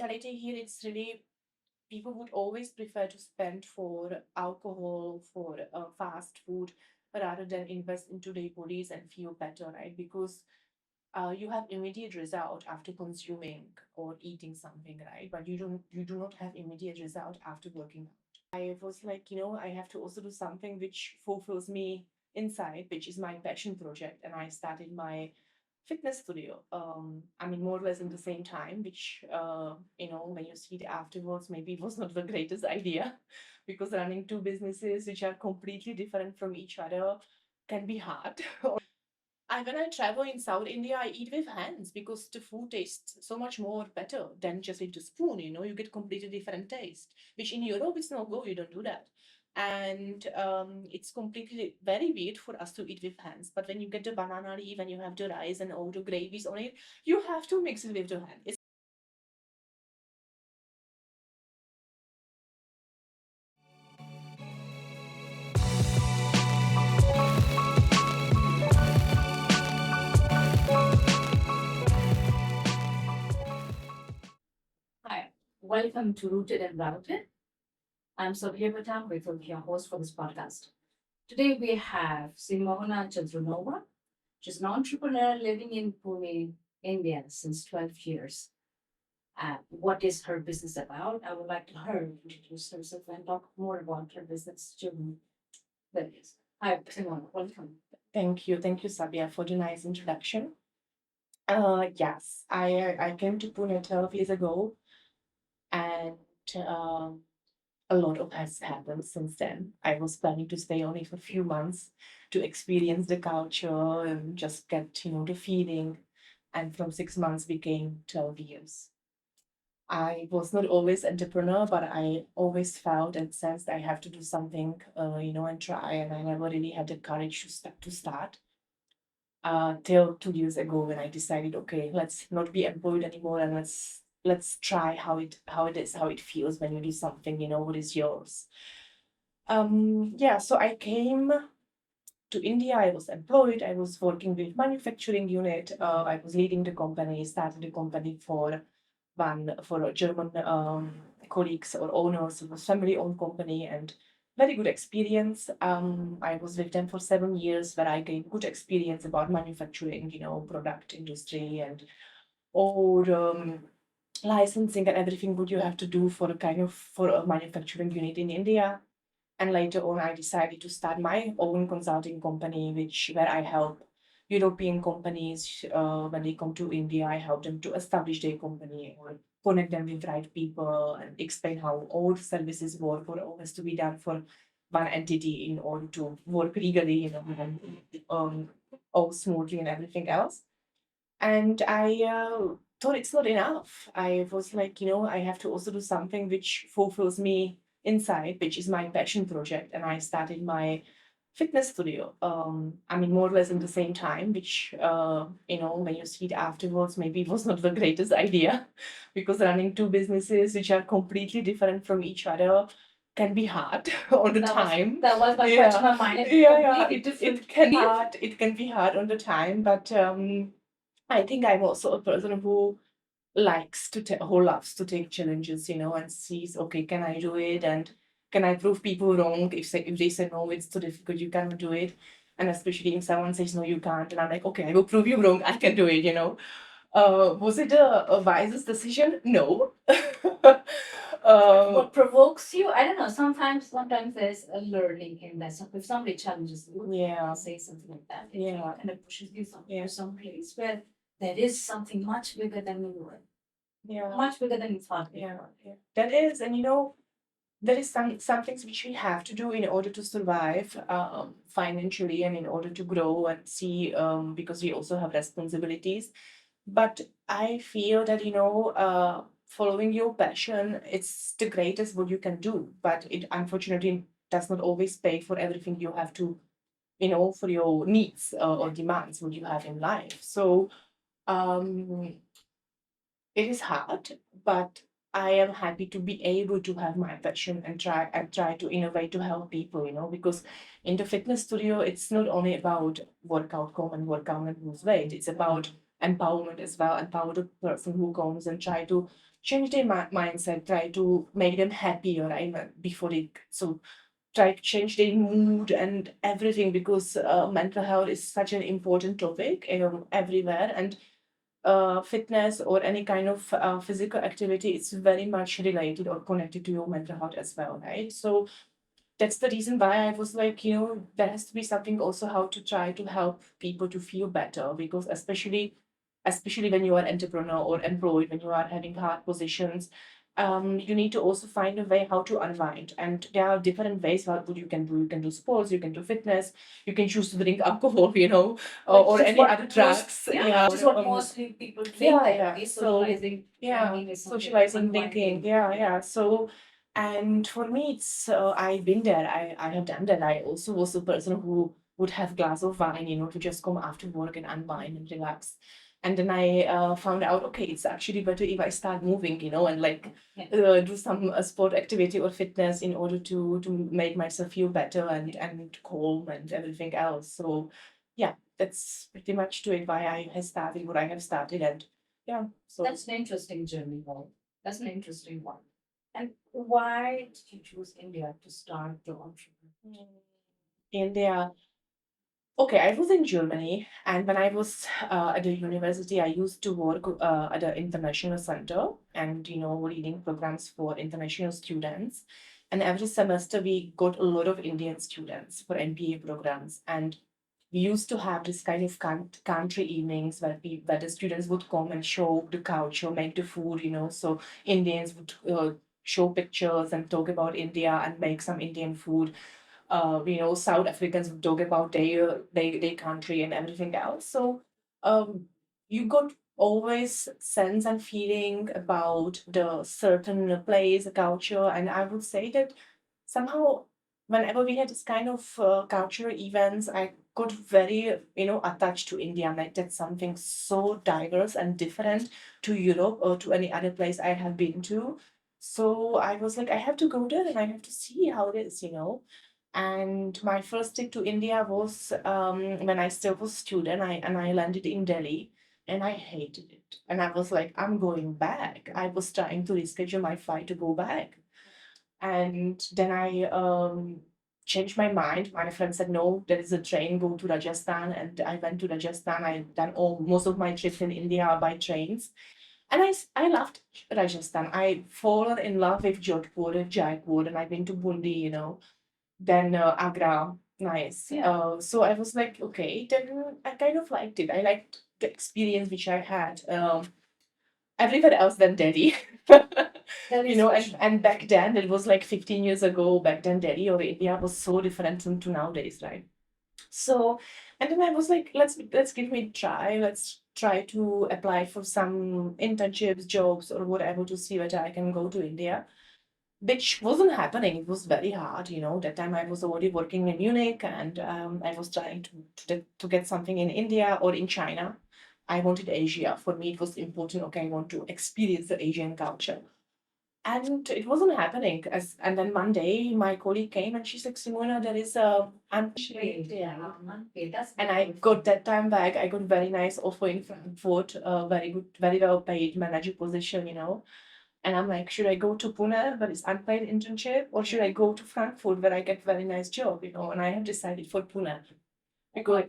Mentality here, it's really people would always prefer to spend for alcohol, for fast food, rather than invest into their bodies and feel better, right? Because you have immediate result after consuming or eating something, right? But you do not have immediate result after working out. I was like, I have to also do something which fulfills me inside, which is my passion project, and I started my fitness studio. More or less in the same time, which when you see it afterwards, maybe it was not the greatest idea, because running two businesses which are completely different from each other can be hard. When I travel in South India, I eat with hands because the food tastes so much more better than just with the spoon. You get completely different taste, which in Europe it's no go. You don't do that, and it's completely very weird for us to eat with hands. But when you get the banana leaf and you have the rice and all the gravies on it, you have to mix it with the hand. Hi, welcome to Rooted and Routed. I'm Sabiya Pathan Withoeck, your host for this podcast. Today we have Simona Jadranova. She's an entrepreneur living in Pune, India since 12 years. What is her business about? I would like her to introduce herself and talk more about her business journey. That is. Hi, Simona, welcome. Thank you, Sabia, for the nice introduction. Yes, I came to Pune 12 years ago, and um, a lot of has happened since then. I was planning to stay only for a few months to experience the culture and just get, the feeling. And from 6 months became 12 years. I was not always entrepreneur, but I always felt and sensed I have to do something, and try. And I never really had the courage to start. Till 2 years ago when I decided, okay, let's not be employed anymore and let's try how it feels when you do something, what is yours. Yeah, so I came to India. I was employed. I was working with manufacturing unit. I was leading the company, started the company for a German colleagues or owners. It was family-owned company and very good experience. I was with them for 7 years, where I gained good experience about manufacturing, product industry and all licensing and everything what you have to do for a manufacturing unit in India. And later on, I decided to start my own consulting company, where I help European companies when they come to India. I help them to establish their company or connect them with right people and explain how all the services work, what all has to be done for one entity in order to work legally, and all smoothly and everything else. And I thought it's not enough. I was like, I have to also do something which fulfills me inside, which is my passion project. And I started my fitness studio. More or less in the same time, which, when you see it afterwards, maybe it was not the greatest idea because running two businesses which are completely different from each other can be hard on the time. That was my question on mine. Yeah, it can be hard. It can be hard on the time, but I think I'm also a person who loves to take challenges, and sees, okay, can I do it, and can I prove people wrong if they say no, it's too difficult, you cannot do it, and especially if someone says no, you can't, and I'm like, okay, I will prove you wrong, I can do it. Was it a wisest decision? No. What provokes you? I don't know. Sometimes there's a learning in that. So if somebody challenges you, Yeah. say something like that, Yeah. kind of pushes you Yeah. to some place where there is something much bigger than you were, Yeah. much bigger than you thought. Yeah. Yeah. That is, and there is some things which we have to do in order to survive financially and in order to grow and see, because we also have responsibilities. But I feel that, following your passion, it's the greatest what you can do. But it unfortunately does not always pay for everything you have to, for your needs or demands what you have in life. So um, it is hard, but I am happy to be able to have my passion and try to innovate to help people, because in the fitness studio, it's not only about come and work out and lose weight. It's about empowerment as well, empower the person who comes and try to change their mindset, try to make them happier, right? Before they so try to change their mood and everything, because mental health is such an important topic everywhere, and fitness or any kind of physical activity is very much related or connected to your mental health as well, right? So that's the reason why I was like, there has to be something also how to try to help people to feel better, because especially when you are entrepreneur or employed, when you are having hard positions, you need to also find a way how to unwind. And there are different ways what you can do. You can do sports, you can do fitness, you can choose to drink alcohol, or Which is any what other most, drugs. which is what mostly people drink. Socializing, Socializing, drinking. Yeah. So, and for me, it's I've been there. I have done that. I also was a person who would have glass of wine, to just come after work and unwind and relax. And then I found out, okay, it's actually better if I start moving, and like do some sport activity or fitness in order to make myself feel better and calm and everything else. So, yeah, that's pretty much to it why I have started what I have started, and yeah. So That's an interesting journey, Paul. That's an interesting one. And why did you choose India to start the entrepreneur? India. Okay, I was in Germany, and when I was at the university, I used to work at an international center and, leading programs for international students. And every semester, we got a lot of Indian students for MBA programs. And we used to have this kind of country evenings where the students would come and show the culture, make the food, So Indians would show pictures and talk about India and make some Indian food. South Africans would talk about their country and everything else. So um, you got always sense and feeling about the certain place, culture, and I would say that somehow whenever we had this kind of cultural events, I got very attached to India. Like that's something so diverse and different to Europe or to any other place I have been to. So I was like, I have to go there and I have to see how it is. And my first trip to India was when I still was student. I landed in Delhi, and I hated it. And I was like, I'm going back. I was trying to reschedule my flight to go back, and then I changed my mind. My friend said, no, there is a train, go to Rajasthan. And I went to Rajasthan. I've done most of my trips in India by trains. And I loved Rajasthan. I fallen in love with Jodhpur and Jaipur, and I've been to Bundi, then Agra. Nice. Yeah. So I was like, okay, then I kind of liked it. I liked the experience which I had. Everywhere else than Delhi. And back then it was like 15 years ago. Back then, Delhi or India was so different to nowadays, right? So, and then I was like, let's give me a try. Let's try to apply for some internships, jobs, or whatever to see whether I can go to India, which wasn't happening. It was very hard. That time I was already working in Munich, and I was trying to get something in India or in China. I wanted Asia. For me, it was important. Okay, I want to experience the Asian culture. And it wasn't happening. And then one day, my colleague came and she's like, Simona, there is a unpaid. Yeah. And I got that time back. I got very nice offer in Frankfurt, very good, very well paid manager position. And I'm like, should I go to Pune where it's unpaid internship, or should I go to Frankfurt where I get very nice job? And I have decided for Pune. Because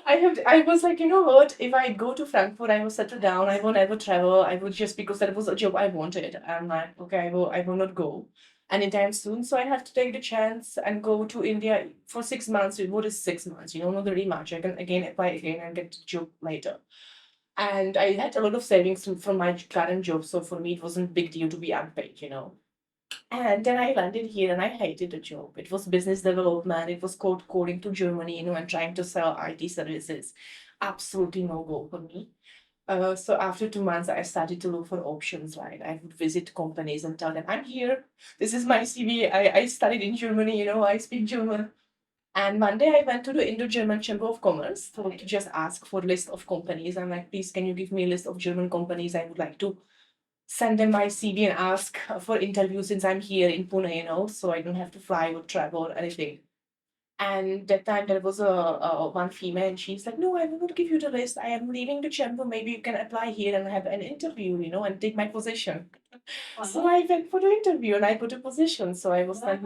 I was like, you know what? If I go to Frankfurt, I will settle down. I won't ever travel. I will just because that was a job I wanted. I'm like, okay, I will not go anytime soon. So I have to take the chance and go to India for 6 months. What is 6 months? Not very much. I can again apply again and get the job later. And I had a lot of savings from my current job, so for me it wasn't a big deal to be unpaid. And then I landed here and I hated the job. It was business development, it was cold calling to Germany, and trying to sell IT services. Absolutely no go for me. So after 2 months, I started to look for options, right? I would visit companies and tell them, I'm here. This is my CV. I studied in Germany, I speak German. And one day I went to the Indo-German Chamber of Commerce to just ask for a list of companies. I'm like, please, can you give me a list of German companies? I would like to send them my CV and ask for interview since I'm here in Pune, so I don't have to fly or travel or anything. And that time there was a one female, and she's like, "No, I will not give you the list. I am leaving the chamber. Maybe you can apply here and have an interview, and take my position." So I went for the interview and I got a position. So I was then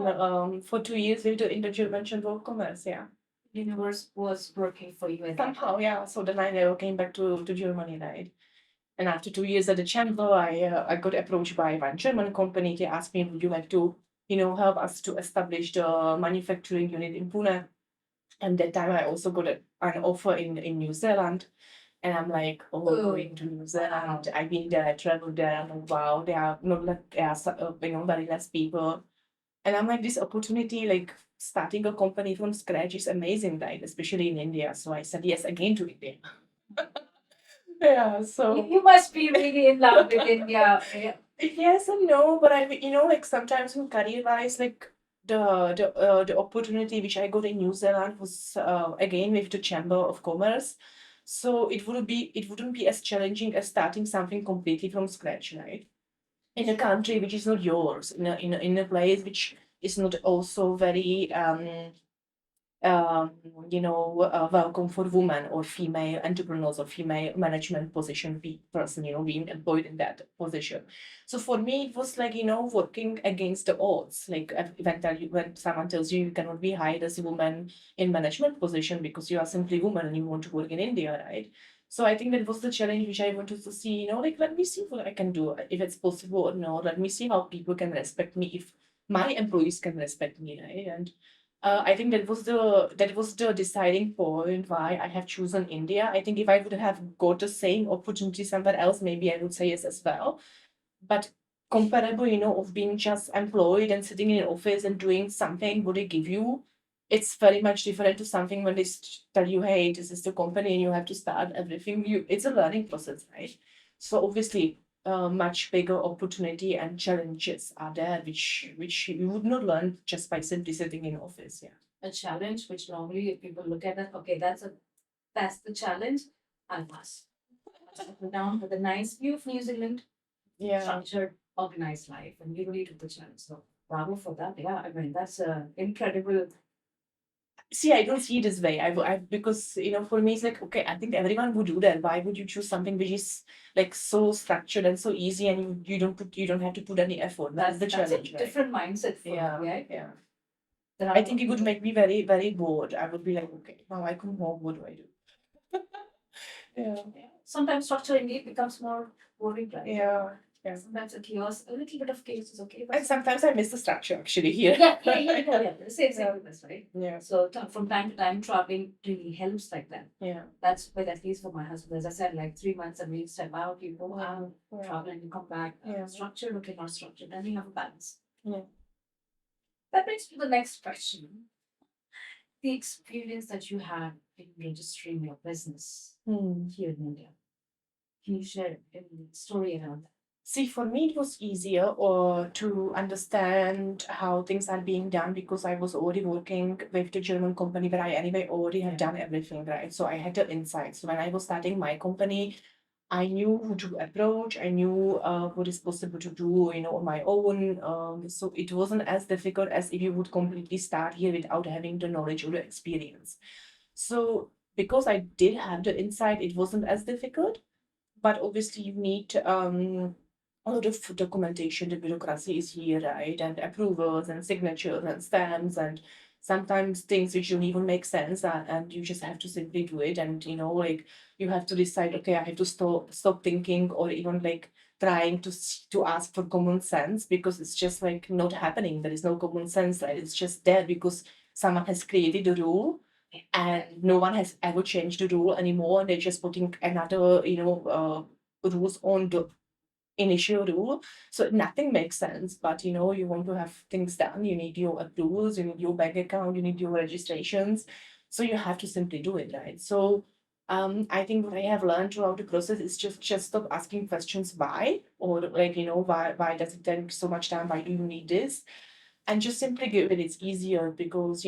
for 2 years with the Indo-German Chamber of Commerce. Yeah. Universe was working for you at that Somehow, yeah. So then I never came back to Germany, right? And after 2 years at the chamber, I got approached by one German company. They asked me, "Would you like to, help us to establish the manufacturing unit in Pune?" And that time I also got an offer in New Zealand. And I'm like, oh, going to New Zealand. I've been there, I traveled there, and wow, there are not like there are very less people. And I'm like, this opportunity, like starting a company from scratch is amazing, right? Especially in India. So I said yes again to India. Yeah, so You must be really in love with India. yes and no, but like sometimes in career wise, like the opportunity which I got in New Zealand was again with the Chamber of Commerce. So it wouldn't be as challenging as starting something completely from scratch, right? In a country which is not yours, in a place which is not also very um, welcome for women or female entrepreneurs or female management position person, being employed in that position. So for me, it was like, working against the odds. Like when someone tells you you cannot be hired as a woman in management position because you are simply woman and you want to work in India, right? So I think that was the challenge which I wanted to see, like let me see what I can do, if it's possible or not. Let me see how people can respect me, if my employees can respect me, right? And I think that was the deciding point why I have chosen India. I think if I would have got the same opportunity somewhere else, maybe I would say yes as well. But comparable, of being just employed and sitting in an office and doing something what they give you, it's very much different to something when they tell you, hey, this is the company and you have to start everything. It's a learning process, right? So obviously, much bigger opportunity and challenges are there, which you would not learn just by simply sitting in office. Yeah. A challenge which normally if people look at it, okay, that's the challenge, I'll pass. Settle down with a nice view of New Zealand, Yeah. structured, organized life, and you really took the challenge. So bravo for that. Yeah, I mean that's incredible. See, I don't see it this way. Because for me, it's like, okay, I think everyone would do that. Why would you choose something which is like so structured and so easy, and you don't have to put any effort? That's the That's a challenge, right? different mindset for Yeah, me, right? yeah. There I are think it would make me very, very bored. I would be like, okay, now I come home. What do I do? Yeah, sometimes structure indeed becomes more boring, right? yeah, yeah. Sometimes a chaos, a little bit of chaos is okay. And sometimes I miss the structure actually here. Yeah. Same with us, right? Yeah, So from time to time, traveling really helps like that. yeah. That's what at least for my husband. As I said, like 3 months and we step out, you go out, Yeah. travel and you come back. Yeah. Structured, okay, not structured. Then you have a balance. Yeah. That brings me to the next question. The experience that you had in registering your business here in India. Can you share a story around that? See, for me, it was easier to understand how things are being done because I was already working with the German company where I anyway already have done everything, right? So I had the insights. So when I was starting my company, I knew who to approach. I knew what is possible to do, on my own. So it wasn't as difficult as if you would completely start here without having the knowledge or the experience. So because I did have the insight, it wasn't as difficult. But obviously, you need a lot of documentation. The bureaucracy is here, right? And approvals and signatures and stamps and sometimes things which don't even make sense, and you just have to simply do it. And like you have to decide, okay, I have to stop thinking or even like trying to ask for common sense because it's just like not happening. There is no common sense, right? It's just there because someone has created a rule and no one has ever changed the rule anymore, and they're just putting another rules on the initial rule. So nothing makes sense, but you want to have things done, you need your approvals, you need your bank account, you need your registrations, so you have to simply do it, right? So I think what I have learned throughout the process is just stop asking questions why, or like why does it take so much time, why do you need this, and just simply give it. It's easier because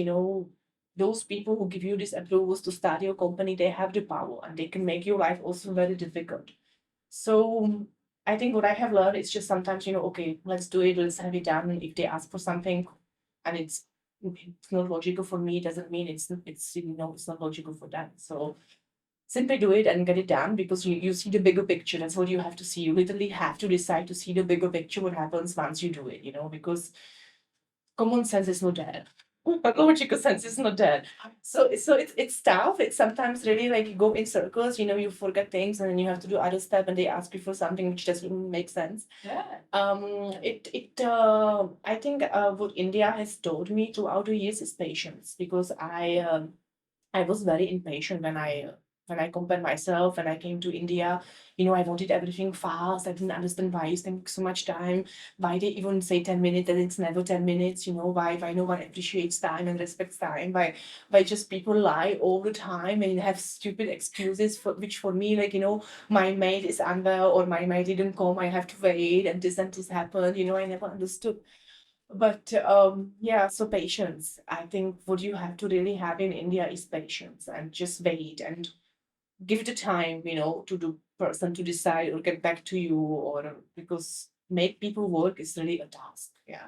those people who give you these approvals to start your company, they have the power and they can make your life also very difficult. So I think what I have learned is just sometimes, okay, let's do it, let's have it done. If they ask for something and it's it's not logical for me, it doesn't mean it's not logical for them. So simply do it and get it done because you see the bigger picture. That's what you have to see. You literally have to decide to see the bigger picture, what happens once you do it, because common sense is not there. Logical sense is not there. So it's tough. It's sometimes really like you go in circles, you forget things and then you have to do other stuff and they ask you for something which doesn't make sense. Yeah. I think what India has taught me throughout the years is patience because I was very impatient when I compared myself when I came to India. I wanted everything fast. I didn't understand why it takes so much time. Why they even say 10 minutes and it's never 10 minutes. Why no one appreciates time and respects time. Why just people lie all the time and have stupid excuses for which for me my maid is unwell or my maid didn't come. I have to wait and this happened. I never understood. But yeah, so patience. I think what you have to really have in India is patience and just wait and give it a time, to the person to decide or get back to you or because make people work is really a task. Yeah.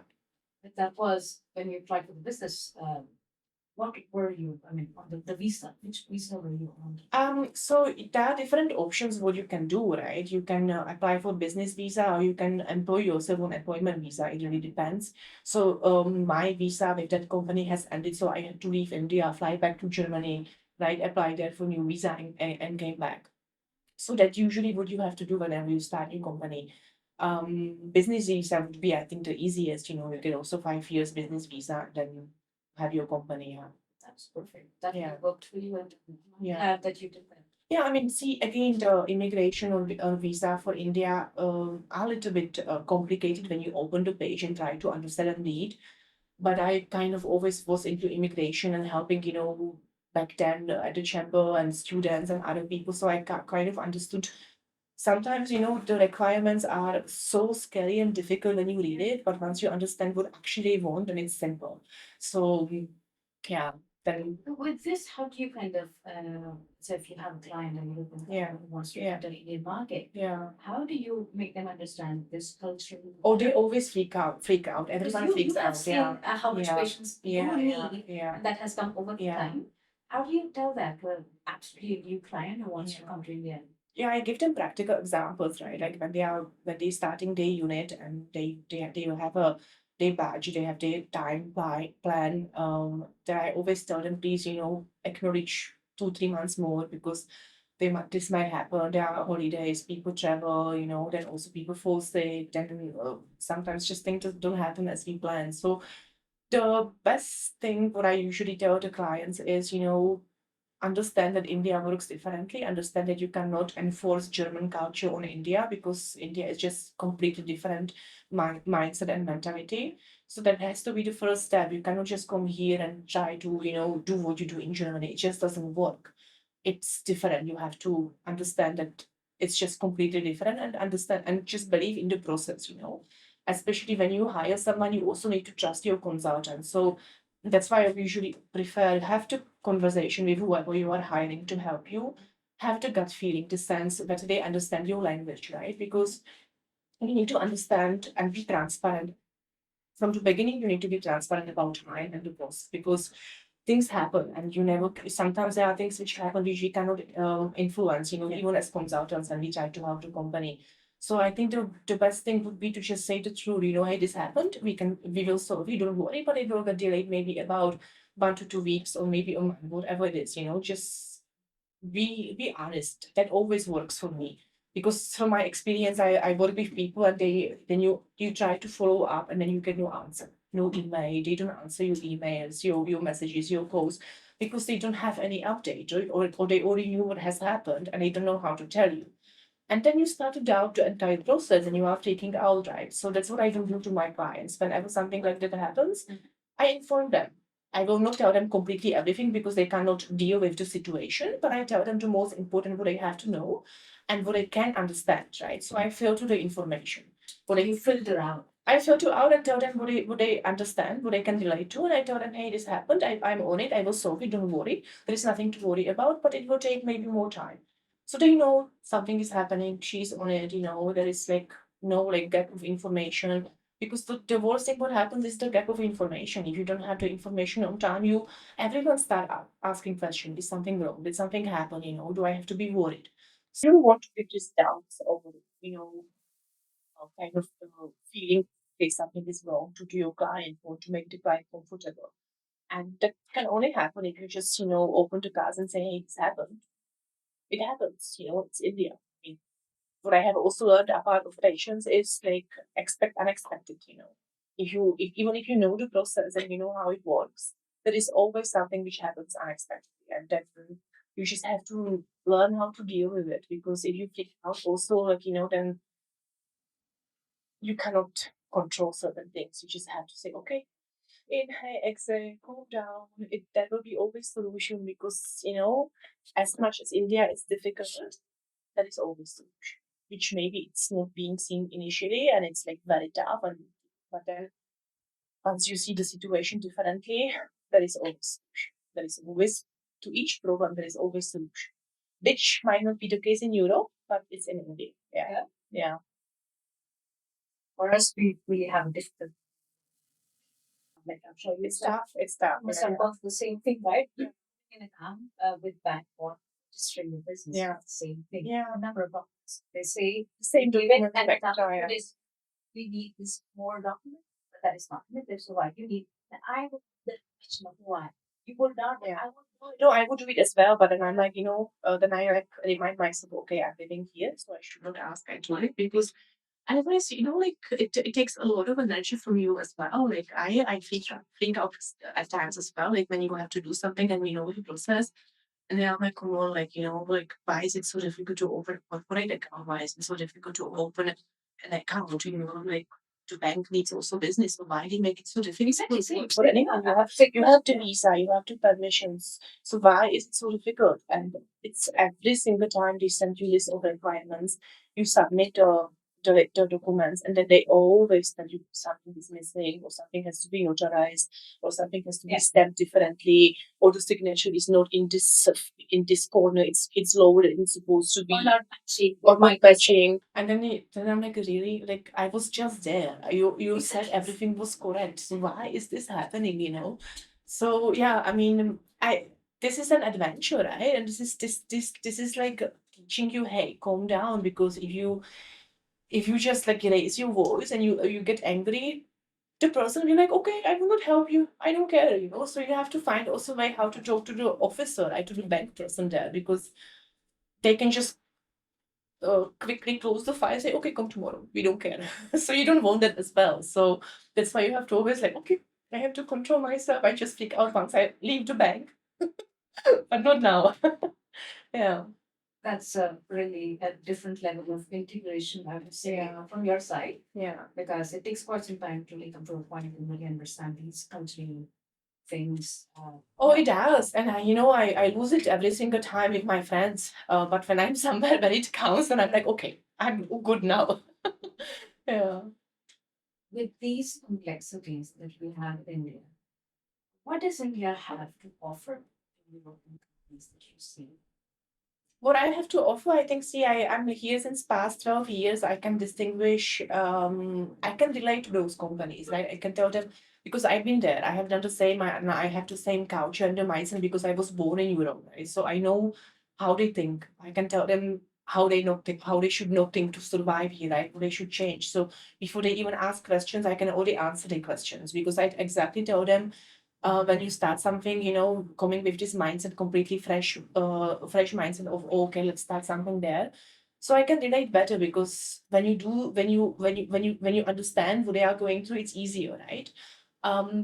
That was when you applied for the business. What were you? I mean, on the visa. Which visa were you on? So there are different options what you can do, right? You can apply for business visa or you can employ yourself on employment visa. It really depends. So my visa with that company has ended, so I had to leave India, fly back to Germany, right? Apply there for new visa and came back. So that's usually what you have to do whenever you start your company. Business visa would be, I think, the easiest. You get also 5 years business visa, then have your company. Yeah. That's perfect. That Yeah. worked for you and Yeah. glad that you did that. Yeah, I mean, see, again, the immigration or visa for India are a little bit complicated when you open the page and try to understand and read. But I kind of always was into immigration and helping, back then at the chamber and students and other people. So I kind of understood. Sometimes, the requirements are so scary and difficult when you read it, but once you understand what actually they want, then it's simple. So, yeah, then With this, how do you kind of so if you have a client and you're looking Yeah. who wants to Yeah. enter the Indian market, yeah. how do you make them understand this culture? Oh, they always freak out. Because Everyone you freaks have out. seen Yeah. how much Yeah. patience you Yeah. Yeah. need, Yeah. and that has come over Yeah. time. How do you tell that to an absolutely new client who wants to come to India? Yeah, I give them practical examples, right? Like when they starting their unit and they will have a day badge, they have their plan. That I always tell them, please, acknowledge 2-3 months more because this might happen. There are holidays, people travel, then also people fall sick. Then sometimes just things just don't happen as we plan. So the best thing what I usually tell the clients is, understand that India works differently, understand that you cannot enforce German culture on India because India is just completely different mindset and mentality. So that has to be the first step. You cannot just come here and try to, do what you do in Germany. It just doesn't work. It's different. You have to understand that it's just completely different and understand and just believe in the process. Especially when you hire someone, you also need to trust your consultant. So that's why I usually prefer have the conversation with whoever you are hiring to help you. Have the gut feeling, the sense that they understand your language, right? Because you need to understand and be transparent. From the beginning, you need to be transparent about time and the process because things happen and you never, sometimes there are things which happen which we cannot influence, even as consultants and we try to help the company. So I think the best thing would be to just say the truth, hey, this happened, we will solve it, don't worry, but it will get delayed maybe about 1 to 2 weeks or maybe a month, whatever it is, just be honest. That always works for me because from my experience, I work with people and then you try to follow up and then you get no answer, no email. They don't answer your emails, your messages, your calls because they don't have any update or they already knew what has happened and they don't know how to tell you. And then you start to doubt the entire process and you are taking out, right? So that's what I do to my clients. Whenever something like that happens, I inform them. I will not tell them completely everything because they cannot deal with the situation, but I tell them the most important what they have to know and what they can understand, right? So I filter the information. What I filter out. I filter out and tell them what they understand, what they can relate to, and I tell them, hey, this happened. I'm on it. I will solve it. Don't worry. There is nothing to worry about, but it will take maybe more time. So they know something is happening. She's on it. There is like no like gap of information. Because the worst thing what happens is the gap of information. If you don't have the information on time, everyone start asking questions. Is something wrong? Did something happen? Do I have to be worried? So you don't want to get these doubts over, kind of feeling, okay, something is wrong to your client or to make the client comfortable. And that can only happen if you just, open the cards and say, hey, this happened. It happens, it's India. I mean, what I have also learned apart of patience is like expect unexpected. Even if you know the process and you know how it works, there is always something which happens unexpectedly. And then you just have to learn how to deal with it, because if you freak out also, like, then you cannot control certain things. You just have to say, okay, inhale, exhale, cool down. That will be always solution, because as much as India is difficult, that is always solution. Which maybe it's not being seen initially, and it's like very tough, but then once you see the situation differently, there is always solution. There is always, to each problem there is always solution. Which might not be the case in Europe, but it's in India. Yeah. Yeah. For us, we have difficult. Like I'm sure It's tough. It's tough. must have gone through the same thing, right? In account with bank or registering your business. Yeah. It's the same thing. Yeah. A number of documents. They say The same give it document and back now to it is we need this more document, but that is not permitted. So why you need and I would the question of why. You would not Yeah. I would do it. No, I would do it as well, but then I'm like, then I like remind myself, okay, I'm living here, so I should not ask actually, because otherwise, like it takes a lot of energy from you as well. Like I think of at times as well, like when you have to do something and we know the process, and then I'm like, come on, like like why is it so difficult to open a corporate account? Why is it so difficult to open an account? Like the bank needs also business, so why they make it so difficult? Exactly, same. But anyhow, you have the visa, you have the permissions. So why is it so difficult? And it's every single time they send you list of requirements, you submit the documents, and then they always tell you something is missing, or something has to be notarized, or something has to be stamped differently, or the signature is not in this corner. It's lower than it's supposed to be. Or not matching. And then I'm like, really, like I was just there. You said everything was correct. So why is this happening? So yeah, I mean, this is an adventure, right? And this is like teaching you, hey, calm down, because if you just like raise your voice and you get angry, the person will be like, okay, I will not help you. I don't care. So you have to find also way how to talk to the officer, right, to the bank person there, because they can just quickly close the file, say, okay, come tomorrow. We don't care. So you don't want that as well. So that's why you have to always like, okay, I have to control myself. I just freak out once I leave the bank, but not now. Yeah. That's really a different level of integration, I would say, Yeah. from your side, Yeah. because it takes quite some time to really come to a point and really understand these cultural things. Oh, it does. And I lose it every single time with my friends. But when I'm somewhere where it counts, then I'm like, okay, I'm good now. Yeah. With these complexities that we have in India, what does India have to offer to European companies that you see? What I have to offer, I think, see, I'm here since past 12 years. I can distinguish, I can relate to those companies, right? I can tell them, because I've been there. I have done the same, and I have the same culture and the mindset, because I was born in Europe, right? So I know how they think. I can tell them how they not think, how they should not think to survive here, right? How they should change. So before they even ask questions, I can already answer their questions, because I exactly tell them, when you start something, coming with this mindset, completely fresh mindset of, okay, let's start something there. So I can relate better, because when you do, when you understand what they are going through, it's easier, right?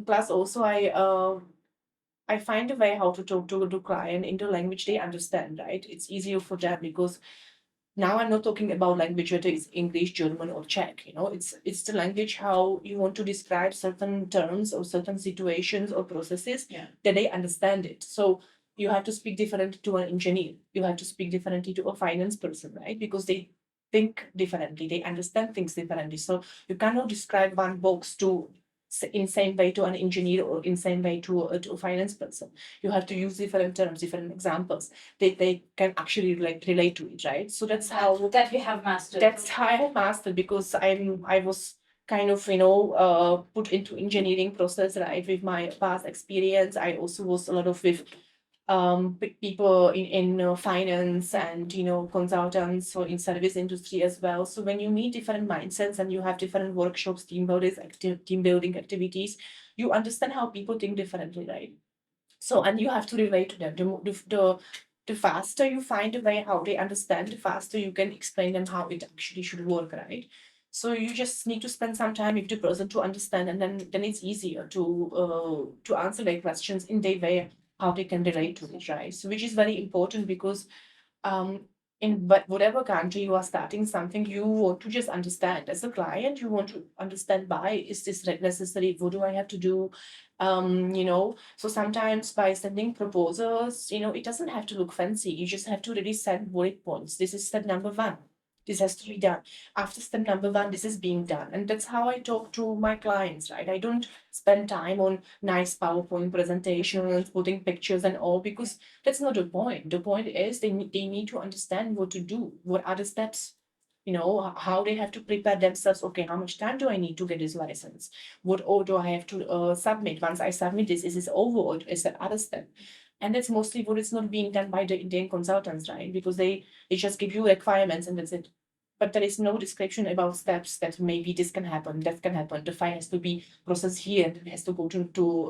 Plus also I find a way how to talk to the client in the language they understand, right? It's easier for them, because now I'm not talking about language, whether it's English, German, or Czech. It's the language how you want to describe certain terms or certain situations or processes, that they understand it. So you have to speak differently to an engineer. You have to speak differently to a finance person, right? Because they think differently, they understand things differently. So you cannot describe one box in same way to an engineer, or in same way to a finance person. You have to use different terms, different examples. They can actually relate to it, right? So that's how That we have mastered. that's how I have mastered, because I was kind of put into engineering process, right? With my past experience, I also was a lot of with big people in finance and consultants or in service industry as well. So when you meet different mindsets and you have different workshops, team building activities, you understand how people think differently, right? So, and you have to relate to them. The faster you find a way how they understand, the faster you can explain them how it actually should work, right? So you just need to spend some time with the person to understand, and then it's easier to answer their questions in their way how they can relate to it, right? So which is very important because um, in whatever country you are starting something, you want to just understand. As a client, you want to understand why is this necessary? What do I have to do? So sometimes by sending proposals, it doesn't have to look fancy. You just have to really send bullet points. This is step number one. This has to be done. After step number one, this is being done. And that's how I talk to my clients, right? I don't spend time on nice PowerPoint presentations, putting pictures and all, because that's not the point. The point is they need to understand what to do, what are the steps, how they have to prepare themselves. Okay, how much time do I need to get this license? What all do I have to submit? Once I submit this, is this over or is that other step? And that's mostly what is not being done by the Indian consultants, right? Because they just give you requirements and that's it. But there is no description about steps that maybe this can happen, that can happen. The file has to be processed here, and it has to go to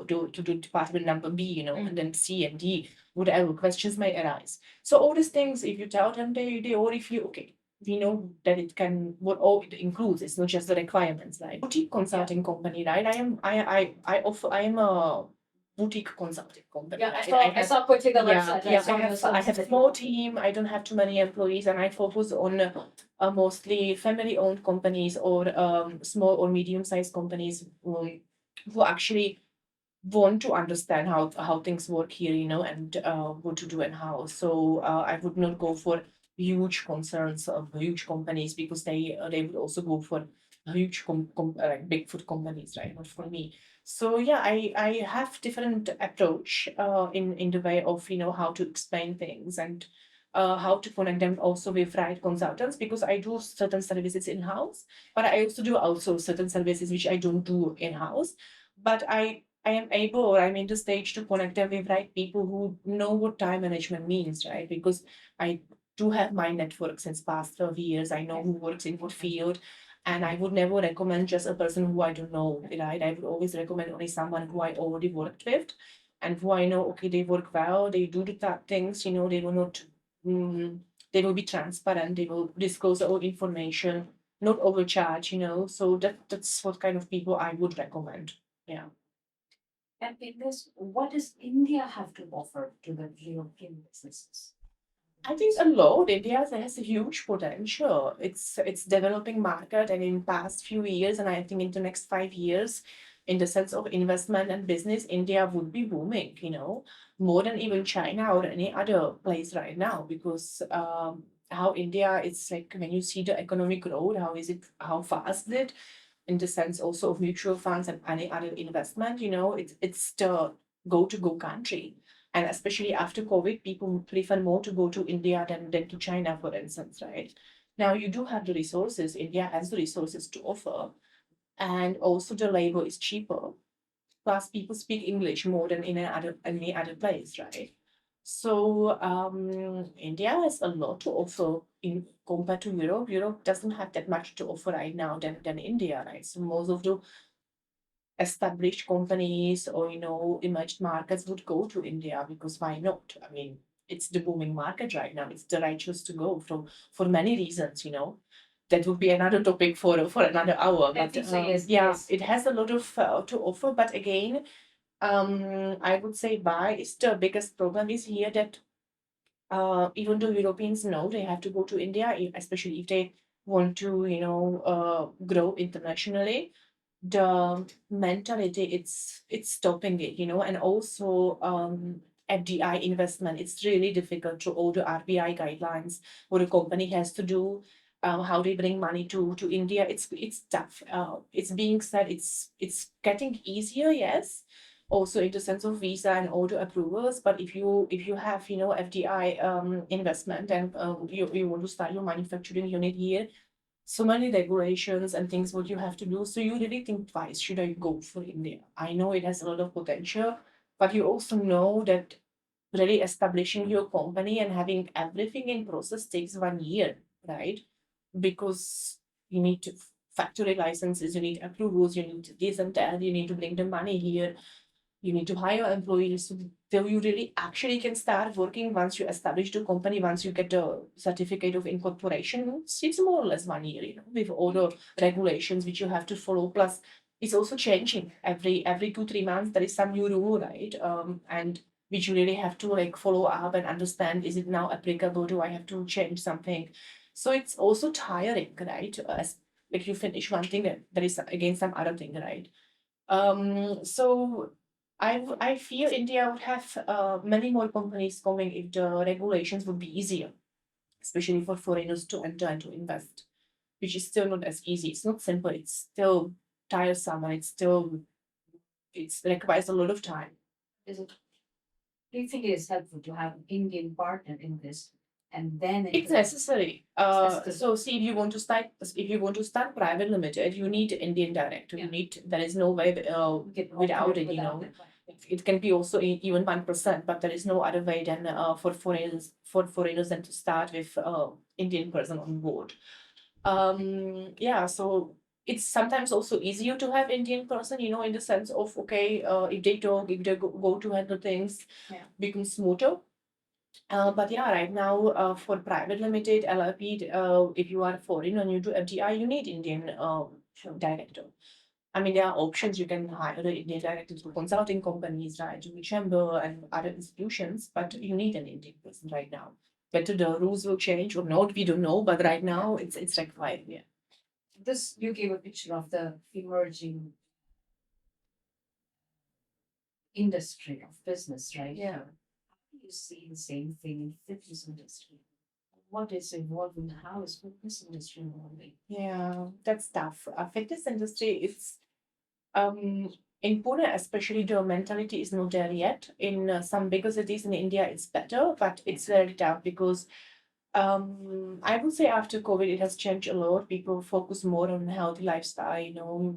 the department number B, and then C and D, whatever questions may arise. So all these things, if you tell them, they already feel okay. We know that it can what all it includes. It's not just the requirements, right? Boutique consulting company, right? I am a boutique consulting company. Yeah, right? I saw quickly the website. I have a small team. I don't have too many employees, and I focus on mostly family-owned companies or small or medium-sized companies who actually want to understand how things work here, and what to do and how. So I would not go for huge concerns of huge companies because they would also go for huge like big food companies, right? Not for me. So yeah, I have different approach in the way of how to explain things and how to connect them also with right consultants because I do certain services in house, but I also do outsource certain services which I don't do in house. But I am able or I'm in the stage to connect them with right people who know what time management means, right? Because I do have my network since past 12 years. I know who works in what field. And I would never recommend just a person who I don't know, right? I would always recommend only someone who I already worked with and who I know, okay, they work well, they do the things, they will not, mm, they will be transparent, they will disclose all information, not overcharge, So that's what kind of people I would recommend. Yeah. And in this, what does India have to offer to the European businesses? I think a lot. India has a huge potential. It's developing market, and in past few years, and I think in the next 5 years, in the sense of investment and business, India would be booming. More than even China or any other place right now, because how India it's like when you see the economic growth, how fast it, in the sense also of mutual funds and any other investment. It's the go to go country. And especially after COVID, people prefer more to go to India than to China, for instance, right? Now you do have the resources. India has the resources to offer, and also the labor is cheaper. Plus, people speak English more than in any other place, right? So India has a lot to offer in compared to Europe. Europe doesn't have that much to offer right now than India, right? So most of the established companies or emerged markets would go to India because why not? I mean, it's the booming market right now. It's the right choice to go for many reasons. That would be another topic for another hour. I But think so, yes, yeah, yes. it has a lot of to offer. But again, I would say why is the biggest problem is here that even though Europeans know they have to go to India, especially if they want to grow internationally, the mentality it's stopping it, and also FDI investment. It's really difficult to all the RBI guidelines what a company has to do, how they bring money to India. It's tough. It's being said it's getting easier, yes. Also in the sense of visa and all the approvals, but if you have FDI investment and you want to start your manufacturing unit here, so many regulations and things what you have to do. So you really think twice, should I go for India? I know it has a lot of potential, but you also know that really establishing your company and having everything in process takes 1 year, right? Because you need to factory licenses, you need approvals, you need this and that, you need to bring the money here, you need to hire employees. So till you really actually can start working once you establish the company, once you get the certificate of incorporation, it's more or less 1 year, with all the regulations which you have to follow. Plus, it's also changing every 2-3 months. There is some new rule, right? And which you really have to like follow up and understand, is it now applicable? Do I have to change something? So it's also tiring, right? As like you finish one thing, and there is again some other thing, right? So I feel India would have many more companies coming if the regulations would be easier, especially for foreigners to enter and to invest, which is still not as easy. It's not simple. It's still tiresome, and it requires a lot of time. Is it, do you think it is helpful to have an Indian partner in this and then It's into necessary. necessary. So see, if you want to start private limited, you need Indian director. Yeah. You need, there is no way without it. It can be also even 1%, but there is no other way than for foreigners than to start with Indian person on board. Yeah, so it's sometimes also easier to have Indian person, in the sense of, okay, if they talk, if they go to handle things, Yeah. become smoother. But yeah, right now, for private limited LLP, if you are foreign and you do FDI, you need Indian director. I mean, there are options. You can hire the Indian director through consulting companies, right, to the chamber and other institutions, but you need an Indian person right now. Whether the rules will change or not, we don't know. But right now, it's required. Yeah. This you gave a picture of the emerging industry of business, right? Yeah. You see the same thing in fitness industry. What is evolving? How is fitness industry evolving? Yeah, that's tough. Fitness industry is in Pune, especially, the mentality is not there yet. In some bigger cities in India, it's better, but it's very tough because I would say after COVID, it has changed a lot. People focus more on healthy lifestyle,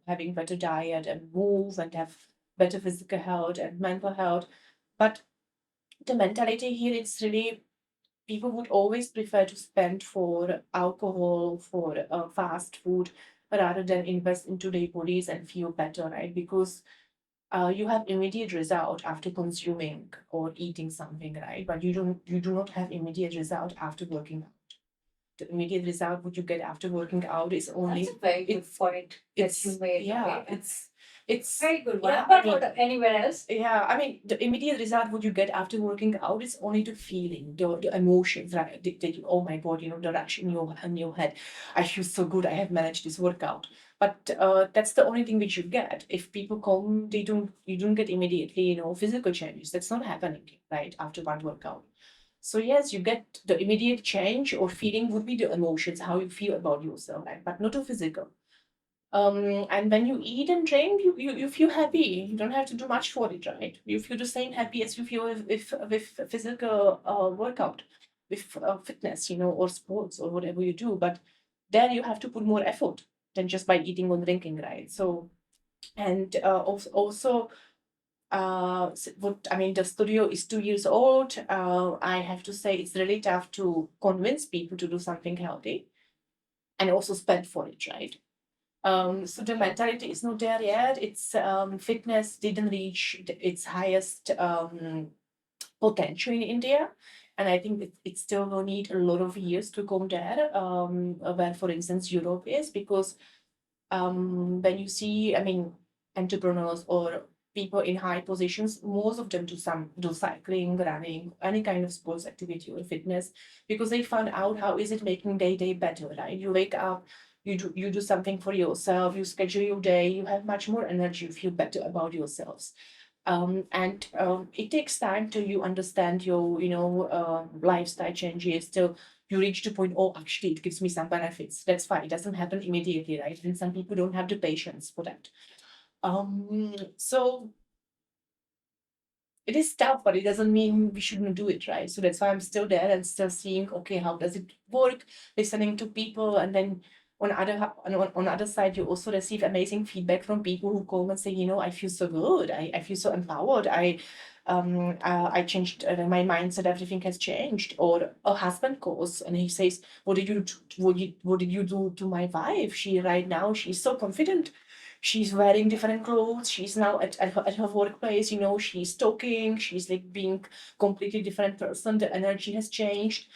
having better diet and move and have better physical health and mental health. But the mentality here, it's really, people would always prefer to spend for alcohol, for fast food, rather than invest into their bodies and feel better, right? Because you have immediate result after consuming or eating something, right? But you do not have immediate result after working out. The immediate result what you get after working out is only. That's a very good point that you made. Yeah, okay? it's Very good one. yeah, But what anywhere else? yeah, I mean, the immediate result what you get after working out is only the feeling, the emotions, right? That you, oh my God, the rush in your head. I feel so good. I have managed this workout. But that's the only thing which you get. If people come, you don't get immediately, physical changes. That's not happening, right? After one workout. So yes, you get the immediate change or feeling would be the emotions, how you feel about yourself, right? But not a physical. And when you eat and drink, you feel happy. You don't have to do much for it, right? You feel the same happy as you feel with physical workout, with fitness, or sports or whatever you do. But there you have to put more effort than just by eating or drinking, right? So, and also, what I mean, the studio is 2 years old. I have to say it's really tough to convince people to do something healthy and also spend for it, right? So the mentality is not there yet. It's fitness didn't reach its highest potential in India, and I think it still will need a lot of years to come there. Where, for instance, Europe is, because when you see, I mean, entrepreneurs or people in high positions, most of them do cycling, running, any kind of sports activity or fitness, because they found out how is it making their day better, right? You wake up, you do something for yourself, you schedule your day, you have much more energy, you feel better about yourselves. And it takes time till you understand your lifestyle changes, till you reach the point, oh, actually it gives me some benefits. That's fine, it doesn't happen immediately, right? And some people don't have the patience for that. So it is tough, but it doesn't mean we shouldn't do it, right? So that's why I'm still there and still seeing, okay, how does it work? Listening to people, and then on the other side, you also receive amazing feedback from people who call and say, I feel so good, I feel so empowered, I changed my mindset, everything has changed. Or a husband calls and he says, what did you do to my wife? She's so confident. She's wearing different clothes. She's now at her workplace, she's talking, she's like being completely different person. The energy has changed,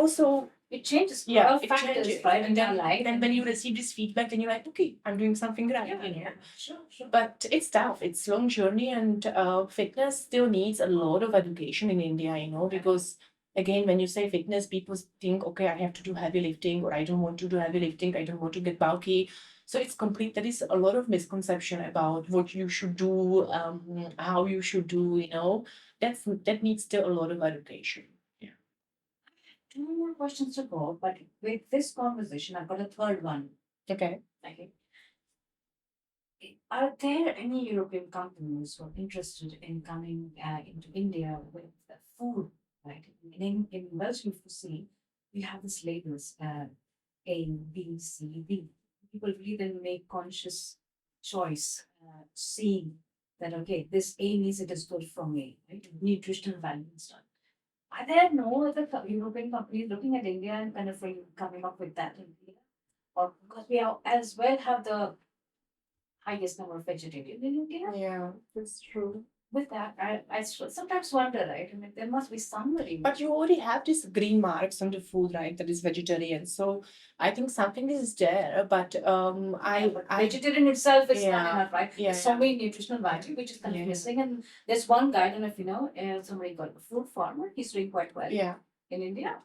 so It changes a lot yeah, of it factors, changes. right, in And your then, life. then when you receive this feedback, then you're like, okay, I'm doing something right, Yeah, sure, sure. But it's tough. It's long journey, and fitness still needs a lot of education in India, because again, when you say fitness, people think, okay, I have to do heavy lifting, or I don't want to do heavy lifting, I don't want to get bulky. So it's complete. There is a lot of misconception about what you should do, how you should do. That needs still a lot of education. Yeah. Two more questions to go, but with this conversation, I've got a third one. Okay. Okay. Are there any European companies who are interested in coming into India with food? Right. In Belgium, if you see, we have this labels A, B, C, D. People really then make conscious choice, seeing that okay, this A means it is good for me, right? Nutritional value and stuff. Are there no other European companies looking at India and kind of really coming up with that in India? Or because we are, as well have the highest number of vegetarians in India. Yeah, that's true. With that, sometimes wonder, right? I mean, there must be somebody. But you already have this green marks on the food, right? That is vegetarian. So I think something is there, but Vegetarian itself is not Yeah, enough, right? yeah, There's so yeah. many nutritional value which is kind of Yeah. missing. And there's one guy, I don't know if you know, somebody called a fruit farmer. He's doing quite well Yeah, in India.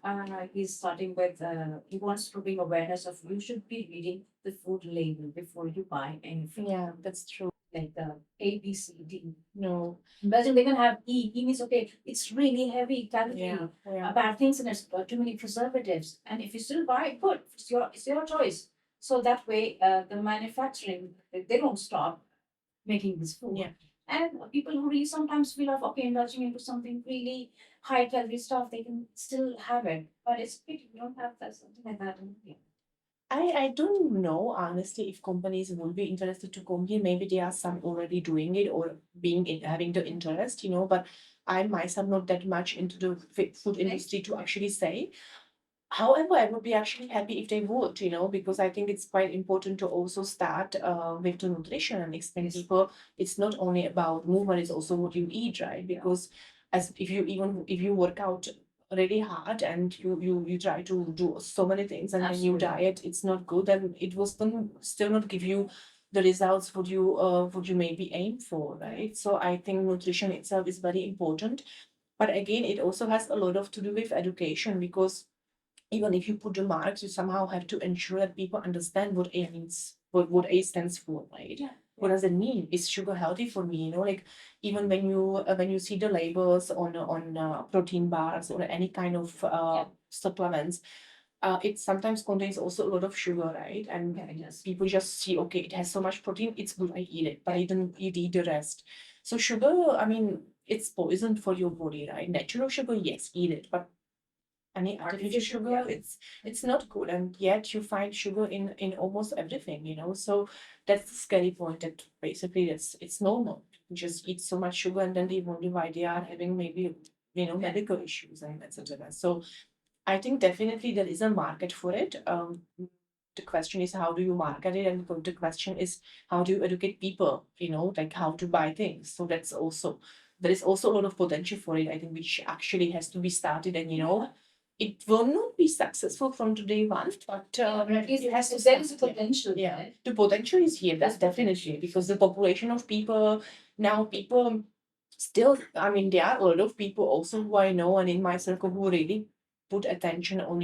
He's starting with, he wants to bring awareness of you should be reading the food label before you buy anything. yeah, that's true. Like the A, B, C, D. No, In Belgium, they can have E. E means okay, it's really heavy calorie, yeah, yeah. bad things in it, too many preservatives. And if you still buy it, good. It's your choice. So that way, the manufacturing they don't stop making this food. Yeah. And people who really sometimes feel of okay, indulging into something really high calorie stuff, they can still have it. But it's we don't have that something like that in India. I don't know honestly if companies would be interested to come here. Maybe there are some already doing it or having the interest, but I myself not that much into the food industry to actually say. However, I would be actually happy if they would, because I think it's quite important to also start with the nutrition and explain people it's not only about movement, it's also what you eat, right? Because as if you work out really hard and you try to do so many things and then your Absolutely. diet it's not good, then it will still not give you the results would you maybe aim for, right? So I think nutrition itself is very important. But again, it also has a lot of to do with education because even if you put the marks, you somehow have to ensure that people understand what A means, what A stands for, right? Yeah. What does it mean? Is sugar healthy for me? Like even when you see the labels on protein bars or any kind of supplements, it sometimes contains also a lot of sugar, right? And Yes. people just see, okay, it has so much protein, it's good, I eat it, but I don't eat the rest. So sugar, I mean, it's poison for your body, right? Natural sugar, yes, eat it, but any artificial sugar, it's not good, and yet you find sugar in almost everything, so that's the scary point, that basically it's normal to just eat so much sugar and then they wonder why they are having maybe medical issues and etc. So I think definitely there is a market for it. The question is how do you market it, and the question is how do you educate people, like how to buy things. So there is also a lot of potential for it, I think, which actually has to be started, and it will not be successful from today one, but At least it has to there is a start. potential. Yeah, There. the potential is here. That's definitely because the population of people now, people still. I mean, there are a lot of people also who I know and in my circle who really put attention on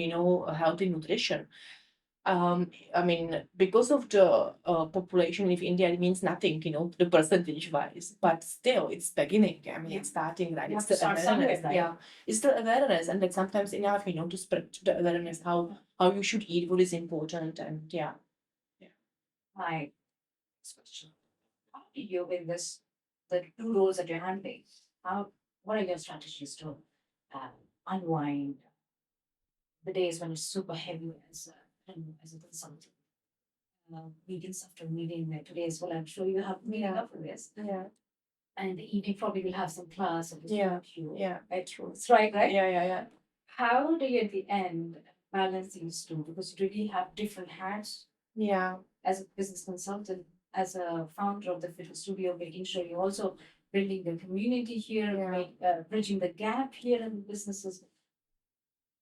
healthy nutrition. I mean, because of the population of India, it means nothing, the percentage wise, but still it's beginning. I mean, it's starting, right? You It's have to the start awareness. somewhere, right? Yeah, it's the awareness, and that's sometimes enough, to spread the awareness how you should eat, what is important, and yeah. My next question. How do you in this the two roles that you're handling? How, what are your strategies to uh, unwind the days when it's super heavy as a consultant? Meetings after meeting, like today as well. I'm sure you have meeting Yeah. after this, Yeah. and the evening probably will have some class of Yeah. you. Yeah. Right, true. That's right? Yeah. Yeah. Yeah. How do you at the end balance these two? Because you really have different hats Yeah. as a business consultant, as a founder of the fitness studio, making sure you're also building the community here, Yeah. bridging the gap here in the businesses.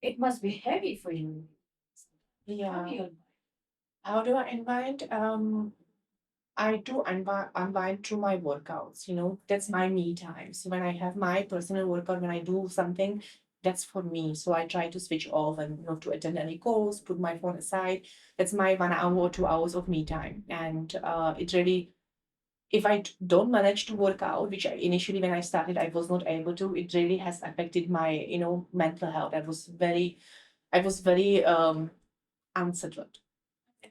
It must be heavy for you. How do Yeah. you? How do I unwind? I do unwind through my workouts. That's my me time. So when I have my personal workout, when I do something, that's for me. So I try to switch off and not to attend any calls, put my phone aside. That's my 1 hour or 2 hours of me time. And it really, if I don't manage to work out, which initially when I started, I was not able to, it really has affected my, mental health. I was very unsettled.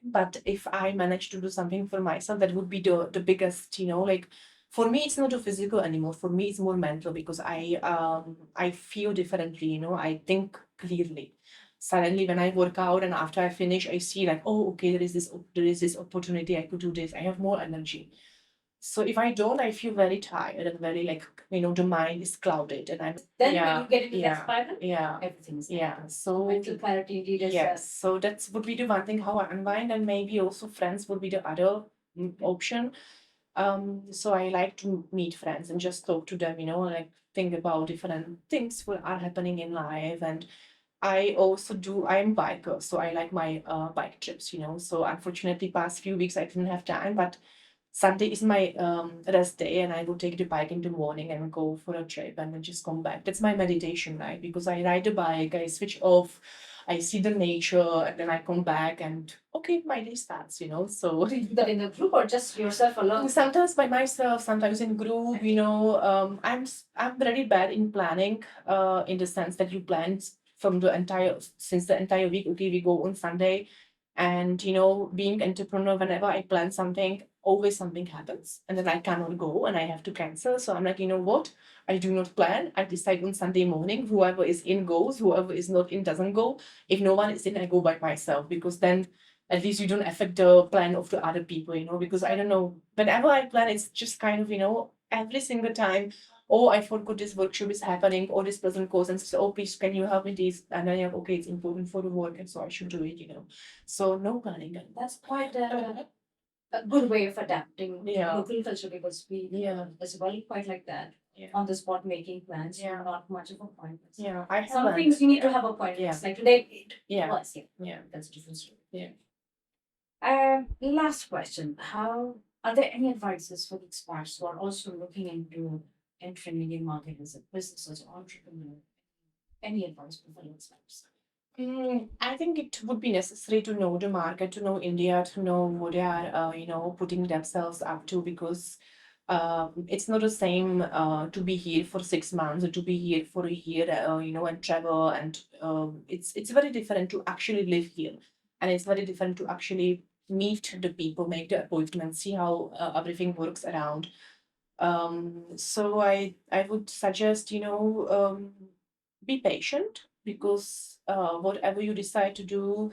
But if I manage to do something for myself, that would be the biggest, like for me, it's not a physical anymore. For me, it's more mental because I feel differently, I think clearly. Suddenly when I work out and after I finish, I see like, oh, okay, there is this opportunity, I could do this. I have more energy. So if I don't, I feel very tired and very like, the mind is clouded and I'm Then when yeah, you get into that yeah, spiral, yeah, everything's yeah. So mental clarity, leadership. yes, so that's would be the one thing how I unwind, and maybe also friends would be the other option. So I like to meet friends and just talk to them, like think about different things what are happening in life. And I'm biker, so I like my bike trips, So unfortunately, past few weeks I didn't have time, but Sunday is my rest day, and I will take the bike in the morning and go for a trip and then just come back. That's my meditation, right? Because I ride the bike, I switch off, I see the nature, and then I come back and okay, my day starts. So That in a group or just yourself alone? sometimes by myself, sometimes in group. I'm very bad in planning. In the sense that you plan from the entire since the entire week. Okay, we go on Sunday, and being entrepreneur, whenever I plan something, always something happens, and then I cannot go, and I have to cancel. So I'm like, you know what? I do not plan. I decide on Sunday morning. Whoever is in goes. Whoever is not in doesn't go. If no one is in, I go by myself because then at least you don't affect the plan of the other people, because I don't know, whenever I plan, it's just kind of, every single time, oh, I forgot this workshop is happening, or this person calls and says, oh, please, can you help me this? And then you're like, okay, it's important for the work, and so I should do it. So no planning. That's quite a good way of adapting Yeah. local culture because we as well quite like that. Yeah. On the spot making plans, Yeah. not much of appointments. Yeah, I have Some things you need to have appointments. Yeah. Like today, it Yeah. was. Yeah. That's a different story. Yeah. Last question. How are there any advices for the expats who are also looking into entering Indian market as a business as an entrepreneur? Any advice for fellow expats? I think it would be necessary to know the market, to know India, to know what they are, putting themselves up to, because it's not the same to be here for 6 months or to be here for a year, and travel. And it's very different to actually live here, and it's very different to actually meet the people, make the appointments, see how everything works around. So I would suggest, be patient because whatever you decide to do,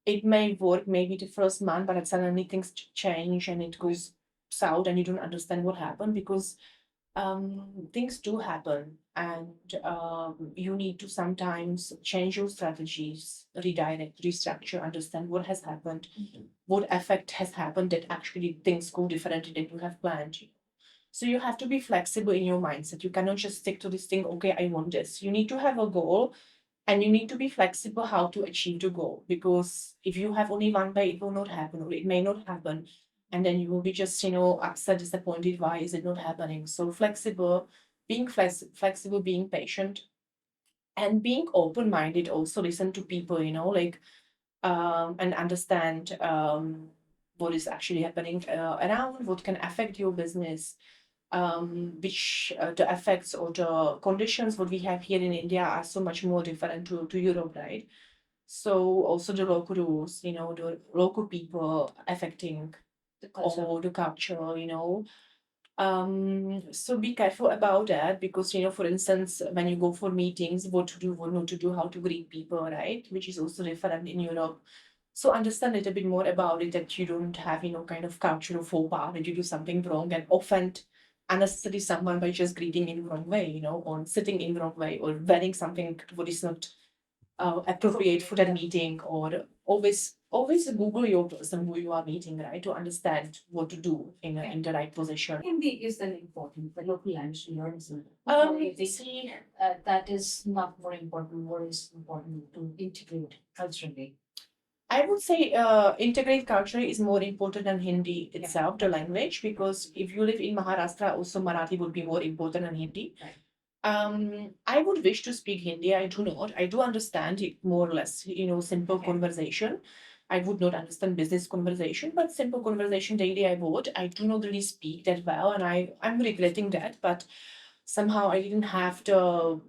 it may work maybe the first month, but then suddenly things change and it goes south and you don't understand what happened because things do happen, and you need to sometimes change your strategies, redirect, restructure, understand what has happened, what effect has happened that actually things go differently than you have planned. So you have to be flexible in your mindset. You cannot just stick to this thing, okay, I want this. You need to have a goal and you need to be flexible how to achieve the goal. Because if you have only one way, it will not happen or it may not happen. And then you will be just, upset, disappointed. Why is it not happening? So flexible, being flexible, being patient, and being open-minded. Also listen to people, like and understand what is actually happening around, what can affect your business, which the effects or the conditions what we have here in India are so much more different to Europe, right? So also the local rules, the local people affecting The culture. or the culture, So be careful about that because, for instance, when you go for meetings, what to do, what not to do, how to greet people, right? Which is also different in Europe. So understand a little bit more about it that you don't have, kind of cultural faux pas, that you do something wrong and offend unnecessarily someone by just greeting in the wrong way, or sitting in the wrong way or wearing something what is not appropriate for that meeting, or always Google your person who you are meeting, right, to understand what to do in the right position. Hindi is then important, the local language to learn is important. See, That is not more important. What is important to integrate culturally? I would say integrate culture is more important than Hindi itself, the language, because if you live in Maharashtra, also Marathi would be more important than Hindi. Right. I would wish to speak Hindi. I do not. I do understand it more or less, simple conversation. I would not understand business conversation, but simple conversation daily I would. I do not really speak that well, and I'm regretting that. But somehow I didn't have the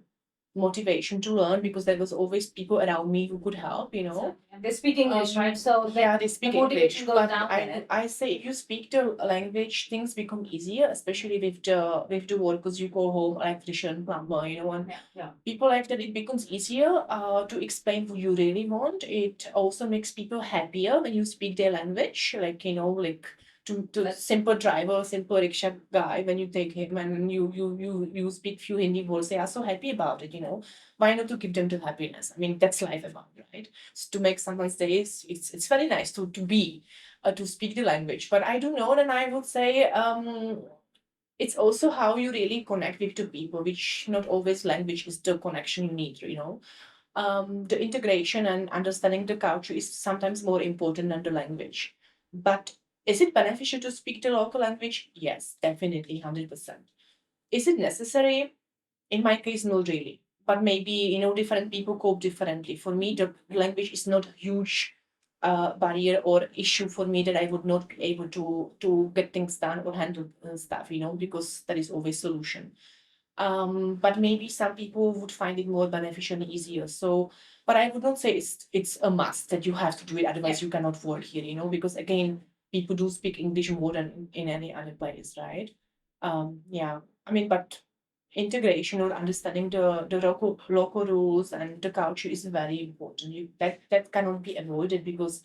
motivation to learn because there was always people around me who could help, So, and they speak English, right? So yeah, they speak the motivation English, goes but down there. I say if you speak the language, things become easier, especially with the workers you call home, electrician, plumber, and Yeah. people like that. It becomes easier to explain what you really want. It also makes people happier when you speak their language, like to simple driver, simple rickshaw guy, when you take him and you speak few Hindi words, they are so happy about it. Why not to give them the happiness? I mean, that's life about, right? So to make someone's day, it's very nice to speak the language. But I do know, and I would say it's also how you really connect with the people, which not always language is the connection you need. The integration and understanding the culture is sometimes more important than the language. But is it beneficial to speak the local language? Yes, definitely, 100%. Is it necessary? In my case, not really. But maybe, different people cope differently. For me, the language is not a huge barrier or issue for me that I would not be able to get things done or handle stuff, because there is always solution. But maybe some people would find it more beneficial and easier. So, but I would not say it's a must that you have to do it, otherwise you cannot work here, because again, people do speak English more than in any other place, right? Yeah. I mean, but integration or understanding the local rules and the culture is very important. That cannot be avoided because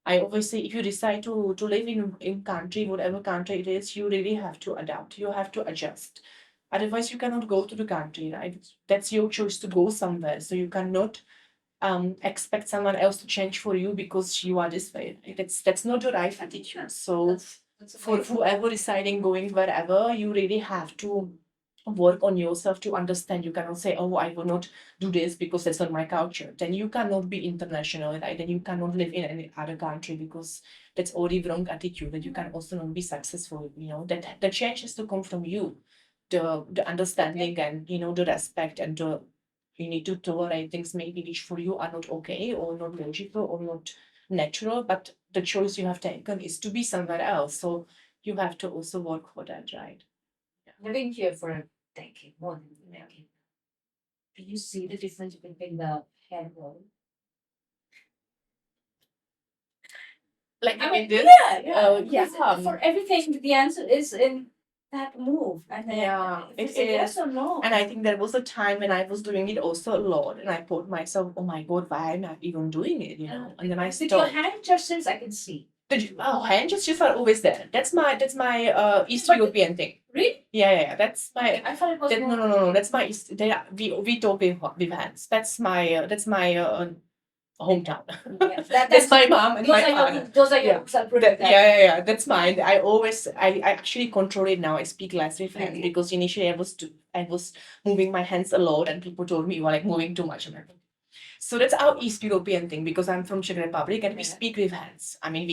I always say if you decide to live in country, whatever country it is, you really have to adapt. You have to adjust. Otherwise, you cannot go to the country, right? That's your choice to go somewhere. So you cannot expect someone else to change for you because you are this way. Right? That's not the right attitude. So That's for whoever deciding going wherever, you really have to work on yourself to understand. You cannot say, oh, I will not do this because that's not my culture. Then you cannot be international, right? Then you cannot live in any other country because that's already wrong attitude. That you can also not be successful. That the change has to come from you. The understanding and the respect and the you need to tolerate things maybe which for you are not okay or not logical or not natural, but the choice you have taken is to be somewhere else. So you have to also work for that, right? living here for a decade, more than a decade. Do you see the difference between the hair roll? Like I mean, this? yeah. For everything, the answer is in that move. And then Yeah, if it it's a yes is. or no. And I think there was a time when I was doing it also a lot, and I thought myself, "Oh my God, why am I even doing it?" And then I With your stopped. hand gestures, I can see. Hand gestures are always there. That's my East European thing. Really? Yeah. That's my. I thought it was No. That's my East. We talk with hands. That's my hometown. Yeah, That's my mom and my father. Those are your Yeah. Yeah. That's mine. I actually control it now. I speak less with hands because initially I was moving my hands a lot and people told me you are like moving too much. So that's our East European thing because I'm from Czech Republic and we speak with hands. I mean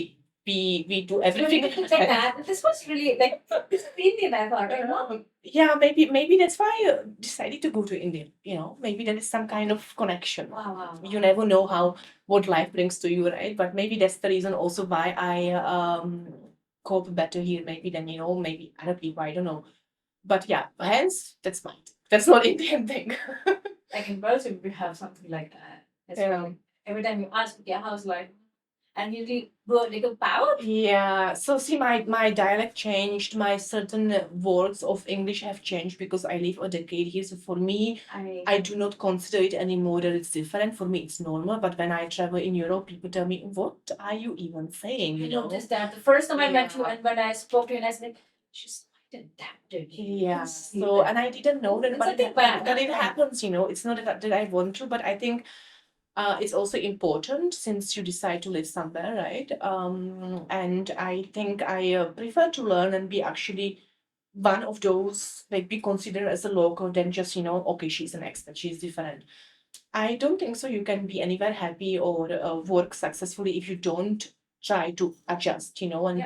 we do everything. Like that. This was really like this is Indian, I thought, right? Yeah, maybe that's why I decided to go to India. Maybe there is some kind of connection. Wow. You never know what life brings to you, right? But maybe that's the reason also why I cope better here. Maybe than maybe other people. I don't know. But yeah, hands. That's mine. That's not Indian thing. Like in Belgium, we have something like that. It's Yeah. really, every time you ask, yeah, how's life? and you really were like a power. Yeah. So see, my dialect changed. My certain words of English have changed because I live a decade here. So for me, I do not consider it anymore that it's different. For me, it's normal. But when I travel in Europe, people tell me, "What are you even saying?" I You know. noticed that the first time I met you, Yeah. and when I spoke to you, and I was like, she's quite adapted. Yeah. So, and I didn't know that, It's but nothing bad. that it happens. You know, it's not that I want to, but I think it's also important since you decide to live somewhere, right? And I think I prefer to learn and be actually one of those, like be considered as a local than just, okay, she's an expat, she's different. I don't think so. You can be anywhere happy or work successfully if you don't try to adjust, and Yeah.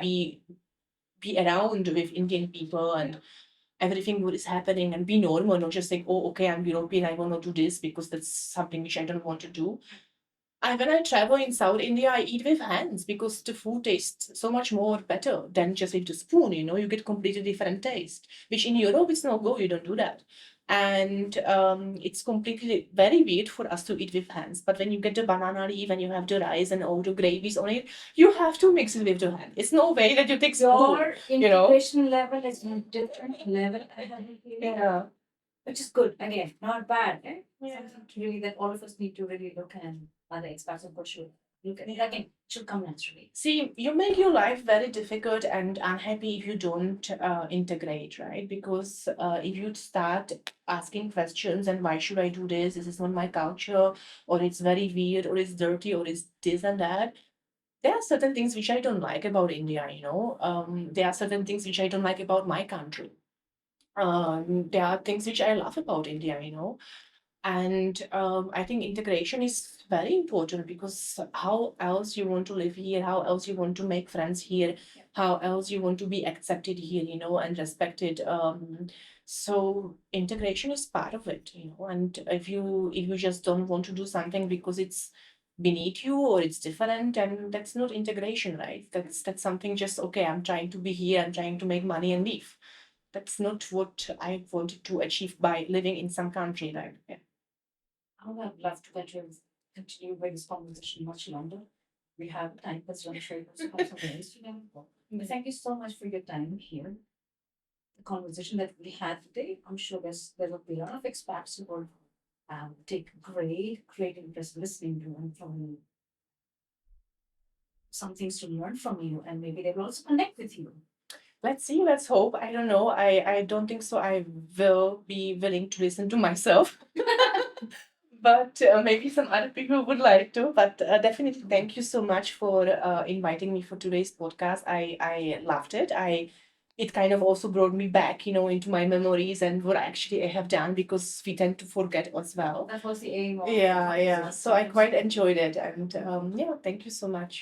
be around with Indian people and everything what is happening and be normal, not just like, oh, okay, I'm European, I want to do this because that's something which I don't want to do. When I travel in South India, I eat with hands because the food tastes so much more better than just with the spoon. You get completely different taste. Which in Europe it's no go. You don't do that, and it's completely very weird for us to eat with hands. But when you get the banana leaf and you have the rice and all the gravies on it, you have to mix it with the hand. It's no way that you take spoon. Your integration level is a different level. Yeah. Which is good. Again, not bad. Eh? Yeah. Something really that all of us need to really look at, and other experts of course should look at. Again, it should come naturally. See, you make your life very difficult and unhappy if you don't integrate, right? Because if you start asking questions and why should I do this? This is not my culture, or it's very weird, or it's dirty, or it's this and that. There are certain things which I don't like about India, there are certain things which I don't like about my country. There are things which I love about India. And I think integration is very important because how else you want to live here, how else you want to make friends here, how else you want to be accepted here, and respected. So integration is part of it, and if you just don't want to do something because it's beneath you or it's different, and that's not integration, right? That's something just okay, I'm trying to be here, I'm trying to make money and leave. That's not what I wanted to achieve by living in some country, right? Yeah. I would have loved to continue with this conversation much longer. We have time, but I'm sure you have some ways to go. But thank you so much for your time here. The conversation that we had today, I'm sure there will be a lot of expats who will take great interest listening to and from you. Some things to learn from you, and maybe they will also connect with you. Let's see, let's hope. I don't know. I don't think so. I will be willing to listen to myself. But maybe some other people would like to. But definitely, thank you so much for inviting me for today's podcast. I loved it. It kind of also brought me back, into my memories and what actually I have done because we tend to forget as well. That was the aim of Yeah, yeah. So I quite enjoyed it, and yeah, thank you so much.